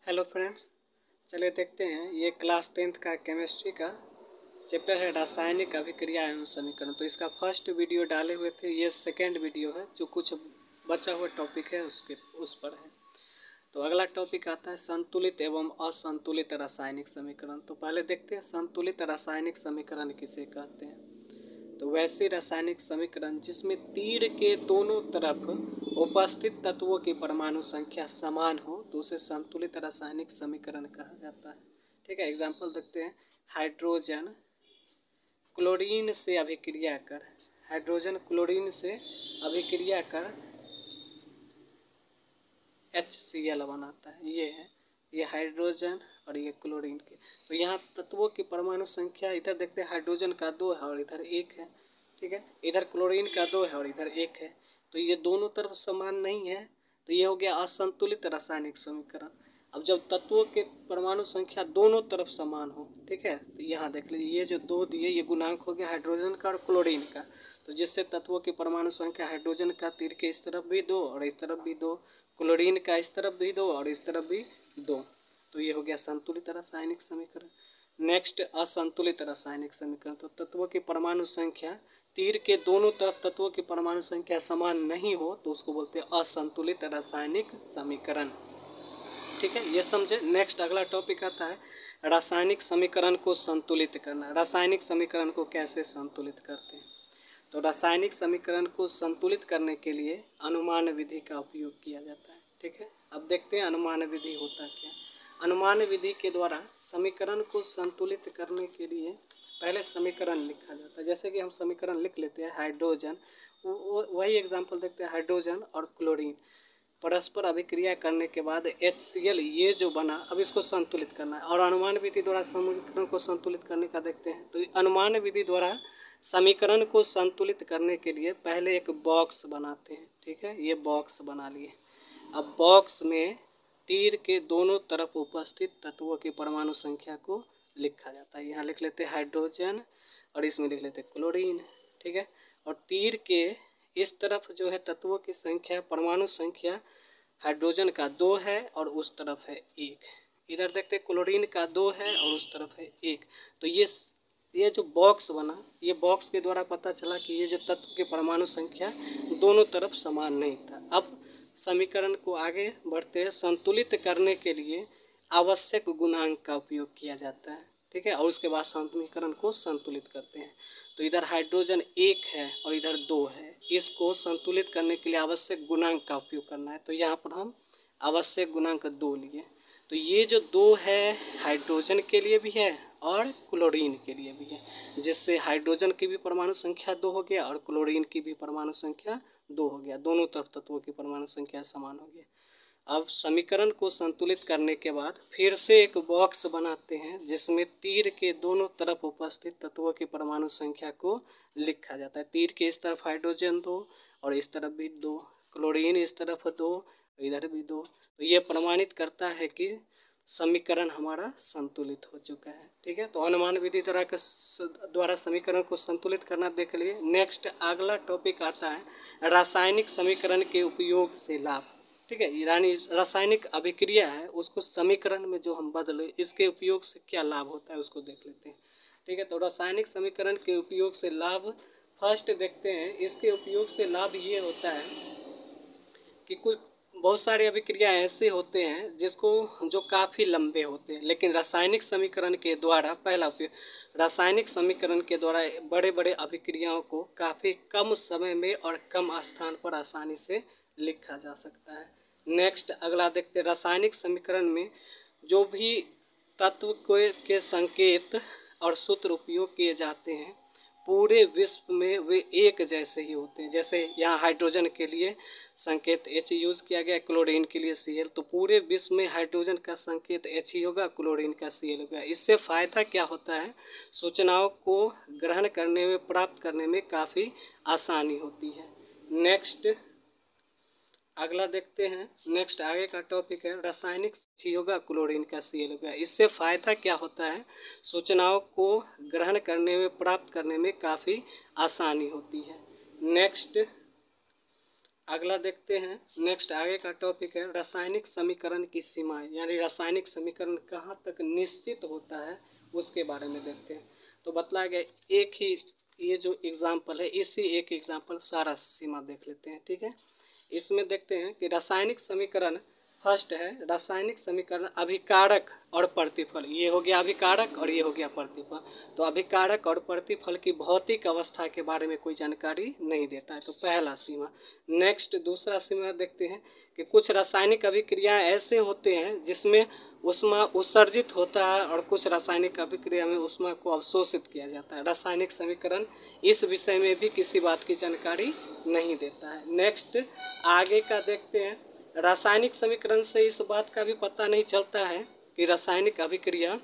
Hello friends, चलिए देखते हैं। ये क्लास 10th का केमिस्ट्री का चैप्टर है रासायनिक अभिक्रिया एवं समीकरण। तो इसका फर्स्ट वीडियो डाले हुए थे, ये सेकेंड वीडियो है जो कुछ बचा हुआ टॉपिक है उस पर है। तो अगला टॉपिक आता है संतुलित एवं असंतुलित रासायनिक समीकरण। तो पहले देखते हैं संतुलित रासायनिक समीकरण किसे कहते हैं। तो वैसे रासायनिक समीकरण जिसमें तीर के दोनों तरफ उपस्थित तत्वों की परमाणु संख्या समान हो तो उसे संतुलित रासायनिक समीकरण कहा जाता है। ठीक है, एग्जाम्पल देखते हैं। हाइड्रोजन क्लोरीन से अभिक्रिया कर HCl बनाता है। ये हाइड्रोजन और ये क्लोरीन के। तो यहाँ तत्वों की परमाणु संख्या इधर देखते हैं, हाइड्रोजन का 2 है और इधर 1 है। ठीक है, इधर क्लोरीन का 2 है और इधर 1 है। तो ये दोनों तरफ समान नहीं है, तो ये हो गया असंतुलित रासायनिक समीकरण। अब जब तत्वों के परमाणु संख्या दोनों तरफ समान हो, ठीक है, तो यहाँ देख लीजिए, ये जो 2 दिए ये गुणांक हो गया हाइड्रोजन का और क्लोरीन का। तो जिससे तत्वों की परमाणु संख्या हाइड्रोजन का तीर के इस तरफ भी 2 और इस तरफ भी 2, क्लोरीन का इस तरफ भी 2 और इस तरफ भी 2। तो ये हो गया संतुलित रासायनिक समीकरण। नेक्स्ट असंतुलित रासायनिक समीकरण। तो तत्वों की परमाणु संख्या तीर के दोनों तरफ तत्वों की परमाणु संख्या समान नहीं हो तो उसको बोलते हैं असंतुलित रासायनिक समीकरण। ठीक है, ये समझे। नेक्स्ट अगला टॉपिक आता है रासायनिक समीकरण को संतुलित करना। रासायनिक समीकरण को कैसे संतुलित करते हैं। तो रासायनिक समीकरण को संतुलित करने के लिए अनुमान विधि का उपयोग किया जाता है। ठीक है, अब देखते हैं अनुमान विधि होता क्या। अनुमान विधि के द्वारा समीकरण को संतुलित करने के लिए पहले समीकरण लिखा जाता है। जैसे कि हम समीकरण लिख लेते हैं हाइड्रोजन, वही एग्जांपल देखते हैं। हाइड्रोजन और क्लोरीन परस्पर अभिक्रिया करने के बाद HCl ये जो बना, अब इसको संतुलित करना है। और अनुमान विधि द्वारा समीकरण को संतुलित करने का देखते हैं। तो अनुमान विधि द्वारा समीकरण को संतुलित करने के लिए पहले एक बॉक्स बनाते हैं। ठीक है, ये बॉक्स बना लिए। अब बॉक्स में तीर के दोनों तरफ उपस्थित तत्वों की परमाणु संख्या को लिखा जाता है। यहाँ लिख लेते हैं हाइड्रोजन और इसमें लिख लेते हैं क्लोरीन। ठीक है, और तीर के इस तरफ जो है तत्वों की संख्या, परमाणु संख्या हाइड्रोजन का 2 है और उस तरफ है 1। इधर देखते हैं क्लोरीन का 2 है और उस तरफ है 1। तो ये जो बॉक्स बना, ये बॉक्स के द्वारा पता चला कि ये जो तत्व के परमाणु संख्या दोनों तरफ समान नहीं था। अब समीकरण को आगे बढ़ते हैं। संतुलित करने के लिए आवश्यक गुणांक का उपयोग किया जाता है। ठीक है, और उसके बाद समीकरण को संतुलित करते हैं। तो इधर हाइड्रोजन 1 है और इधर 2 है, इसको संतुलित करने के लिए आवश्यक गुणांक का उपयोग करना है। तो यहाँ पर हम आवश्यक गुणांक 2 लिए। तो ये जो 2 है हाइड्रोजन के लिए भी है और क्लोरीन के लिए भी है, जिससे हाइड्रोजन की भी परमाणु संख्या 2 हो गया और क्लोरीन की भी परमाणु संख्या 2 हो गया। दोनों तरफ तत्वों की परमाणु संख्या समान हो गया। अब समीकरण को संतुलित करने के बाद फिर से एक बॉक्स बनाते हैं जिसमें तीर के दोनों तरफ उपस्थित तत्वों की परमाणु संख्या को लिखा जाता है। तीर के इस तरफ हाइड्रोजन 2 और इस तरफ भी 2, क्लोरीन इस तरफ 2, इधर भी 2। तो ये प्रमाणित करता है कि समीकरण हमारा संतुलित हो चुका है। ठीक है, तो अनुमान विधि द्वारा समीकरण को संतुलित करना देख लिए। नेक्स्ट अगला टॉपिक आता है रासायनिक समीकरण के उपयोग से लाभ। ठीक है, यानी रासायनिक अभिक्रिया है उसको समीकरण में जो हम बदले, इसके उपयोग से क्या लाभ होता है उसको देख लेते हैं। ठीक है, तो रासायनिक समीकरण के उपयोग से लाभ फर्स्ट देखते हैं। इसके उपयोग से लाभ ये होता है कि कुछ बहुत सारे अभिक्रिया ऐसे होते हैं जो काफ़ी लंबे होते हैं, लेकिन रासायनिक समीकरण के द्वारा पहला उपयोग, रासायनिक समीकरण के द्वारा बड़े बड़े अभिक्रियाओं को काफ़ी कम समय में और कम स्थान पर आसानी से लिखा जा सकता है। नेक्स्ट अगला देखते हैं। रासायनिक समीकरण में जो भी तत्व के संकेत और सूत्र उपयोग किए जाते हैं पूरे विश्व में वे एक जैसे ही होते हैं। जैसे यहाँ हाइड्रोजन के लिए संकेत H यूज किया गया, क्लोरीन के लिए Cl। तो पूरे विश्व में हाइड्रोजन का संकेत H ही होगा, क्लोरीन का Cl होगा। इससे फायदा क्या होता है, सूचनाओं को ग्रहण करने में, प्राप्त करने में काफ़ी आसानी होती है। नेक्स्ट अगला देखते हैं। नेक्स्ट आगे का टॉपिक है रासायनिक H होगा, क्लोरीन का Cl होगा। इससे फायदा क्या होता है, सूचनाओं को ग्रहण करने में, प्राप्त करने में काफ़ी आसानी होती है। नेक्स्ट अगला देखते हैं। नेक्स्ट आगे का टॉपिक है रासायनिक समीकरण की सीमाएं, यानी रासायनिक समीकरण कहाँ तक निश्चित होता है उसके बारे में देखते हैं। तो बतलाया गया एक ही ये जो एग्जाम्पल है, इसी एक एग्जाम्पल सारा सीमा देख लेते हैं। ठीक है, इसमें देखते हैं कि रासायनिक समीकरण फर्स्ट है रासायनिक समीकरण अभिकारक और प्रतिफल। ये हो गया अभिकारक और ये हो गया प्रतिफल। तो अभिकारक और प्रतिफल की भौतिक अवस्था के बारे में कोई जानकारी नहीं देता है, तो पहला सीमा। नेक्स्ट दूसरा सीमा देखते हैं कि कुछ रासायनिक अभिक्रियाएं ऐसे होते हैं जिसमें ऊष्मा उत्सर्जित होता है और कुछ रासायनिक अभिक्रिया में ऊष्मा को अवशोषित किया जाता है। रासायनिक समीकरण इस विषय में भी किसी बात की जानकारी नहीं देता है। नेक्स्ट आगे का देखते हैं। रासायनिक समीकरण से इस बात का भी पता नहीं चलता है कि रासायनिक अभिक्रिया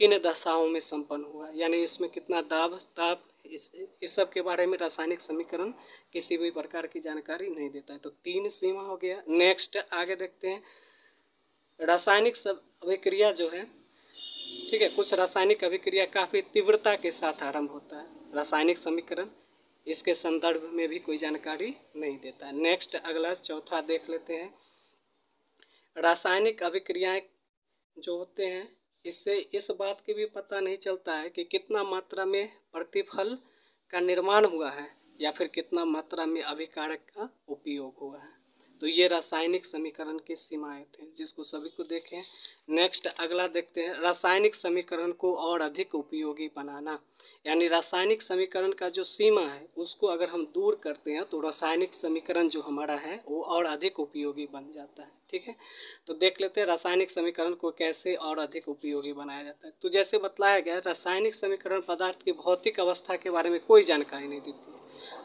किन दशाओं में संपन्न हुआ, यानी इसमें कितना दाब ताप इस सब के बारे में रासायनिक समीकरण किसी भी प्रकार की जानकारी नहीं देता है। तो 3 सीमा हो गया। नेक्स्ट आगे देखते हैं रासायनिक अभिक्रिया जो है, ठीक है, कुछ रासायनिक अभिक्रिया काफ़ी तीव्रता के साथ आरंभ होता है। रासायनिक समीकरण इसके संदर्भ में भी कोई जानकारी नहीं देता है। नेक्स्ट अगला चौथा देख लेते हैं। रासायनिक अभिक्रियाएं जो होते हैं इससे इस बात की भी पता नहीं चलता है कि कितना मात्रा में प्रतिफल का निर्माण हुआ है या फिर कितना मात्रा में अभिकारक का उपयोग हुआ है। तो ये रासायनिक समीकरण की सीमाएं थे जिसको सभी को देखें। नेक्स्ट अगला देखते हैं रासायनिक समीकरण को और अधिक उपयोगी बनाना, यानी रासायनिक समीकरण का जो सीमा है उसको अगर हम दूर करते हैं तो रासायनिक समीकरण जो हमारा है वो और अधिक उपयोगी बन जाता है। ठीक है, तो देख लेते हैं रासायनिक समीकरण को कैसे और अधिक उपयोगी बनाया जाता है। तो जैसे बतलाया गया रासायनिक समीकरण पदार्थ की भौतिक अवस्था के बारे में कोई जानकारी नहीं देती है,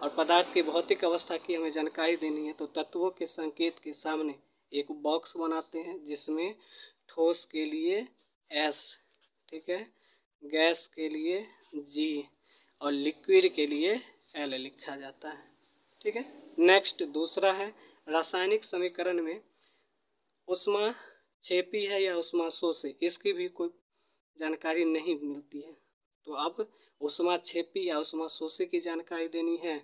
और पदार्थ की भौतिक अवस्था की हमें जानकारी देनी है तो तत्वों के संकेत के सामने एक बॉक्स बनाते हैं जिसमें ठोस के लिए S, ठीक है, गैस के लिए G और लिक्विड के लिए L लिखा जाता है। ठीक है, नेक्स्ट दूसरा है रासायनिक समीकरण में ऊष्मा छेपी है या ऊष्मा शोषी, इसकी भी कोई जानकारी नहीं मिलती है। तो अब ऊष्मा छेपी या ऊष्मा शोषी की जानकारी देनी है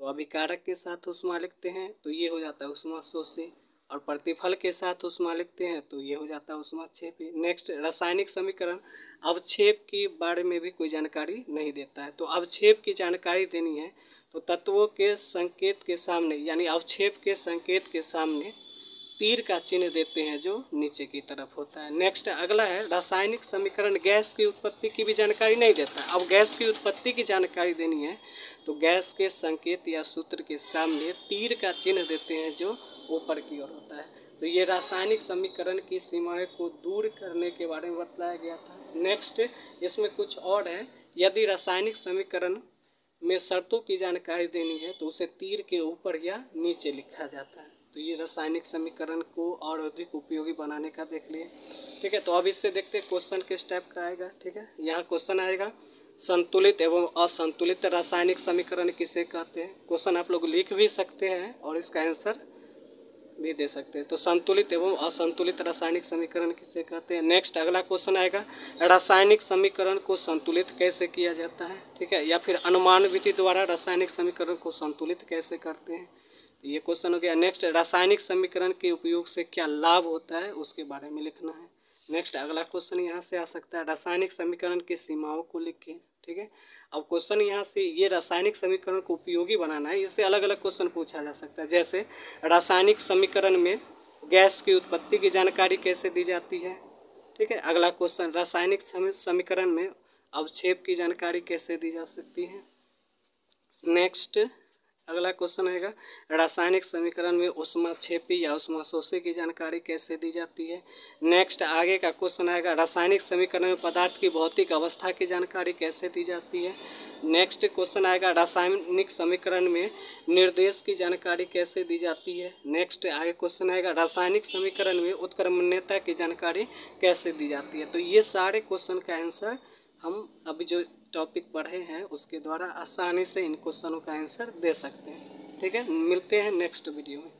तो अभिकारक के साथ ऊष्मा लिखते हैं तो ये हो जाता है ऊष्मा शोषी, और प्रतिफल के साथ ऊष्मा लिखते हैं तो ये हो जाता है ऊष्मा छेपी। नेक्स्ट रासायनिक समीकरण अवक्षेप के बारे में भी कोई जानकारी नहीं देता है। तो अवक्षेप की जानकारी देनी है तो तत्वों के संकेत के सामने, यानी अवक्षेप के संकेत के सामने तीर का चिन्ह देते हैं जो नीचे की तरफ होता है। नेक्स्ट अगला है रासायनिक समीकरण गैस की उत्पत्ति की भी जानकारी नहीं देता है। अब गैस की उत्पत्ति की जानकारी देनी है तो गैस के संकेत या सूत्र के सामने तीर का चिन्ह देते हैं जो ऊपर की ओर होता है। तो ये रासायनिक समीकरण की सीमाएं को दूर करने के बारे में बताया गया था। नेक्स्ट इसमें कुछ और है, यदि रासायनिक समीकरण में शर्तों की जानकारी देनी है तो उसे तीर के ऊपर या नीचे लिखा जाता है। तो ये रासायनिक समीकरण को और अधिक उपयोगी बनाने का देख लिए। ठीक है, तो अब इससे देखते हैं क्वेश्चन किस टाइप का आएगा। ठीक है, यहाँ क्वेश्चन आएगा संतुलित एवं असंतुलित रासायनिक समीकरण किसे कहते हैं। क्वेश्चन आप लोग लिख भी सकते हैं और इसका आंसर भी दे सकते हैं। तो संतुलित एवं असंतुलित रासायनिक समीकरण किसे कहते हैं। नेक्स्ट अगला क्वेश्चन आएगा रासायनिक समीकरण को संतुलित कैसे किया जाता है। ठीक है, या फिर अनुमान विधि द्वारा रासायनिक समीकरण को संतुलित कैसे करते हैं, तो ये क्वेश्चन हो गया। नेक्स्ट रासायनिक समीकरण के उपयोग से क्या लाभ होता है उसके बारे में लिखना है। नेक्स्ट अगला क्वेश्चन यहाँ से आ सकता है रासायनिक समीकरण की सीमाओं को लिखें। ठीक है, अब क्वेश्चन यहाँ से ये रासायनिक समीकरण को उपयोगी बनाना है, इससे अलग अलग क्वेश्चन पूछा जा सकता है। जैसे रासायनिक समीकरण में गैस की उत्पत्ति की जानकारी कैसे दी जाती है। ठीक है, अगला क्वेश्चन रासायनिक समीकरण में अवक्षेप की जानकारी कैसे दी जा सकती है। नेक्स्ट अगला क्वेश्चन आएगा रासायनिक समीकरण में ऊष्मा छेपी या ऊष्मा शोषी की जानकारी कैसे दी जाती है। नेक्स्ट आगे का क्वेश्चन आएगा रासायनिक समीकरण में पदार्थ की भौतिक अवस्था की जानकारी कैसे दी जाती है। नेक्स्ट क्वेश्चन आएगा रासायनिक समीकरण में निर्देश की जानकारी कैसे दी जाती है। नेक्स्ट आगे क्वेश्चन आएगा रासायनिक समीकरण में उत्क्रमणीयता की जानकारी कैसे दी जाती है। तो ये सारे क्वेश्चन का आंसर हम अभी जो टॉपिक पढ़े हैं उसके द्वारा आसानी से इन क्वेश्चनों का आंसर दे सकते हैं। ठीक है, मिलते हैं नेक्स्ट वीडियो में।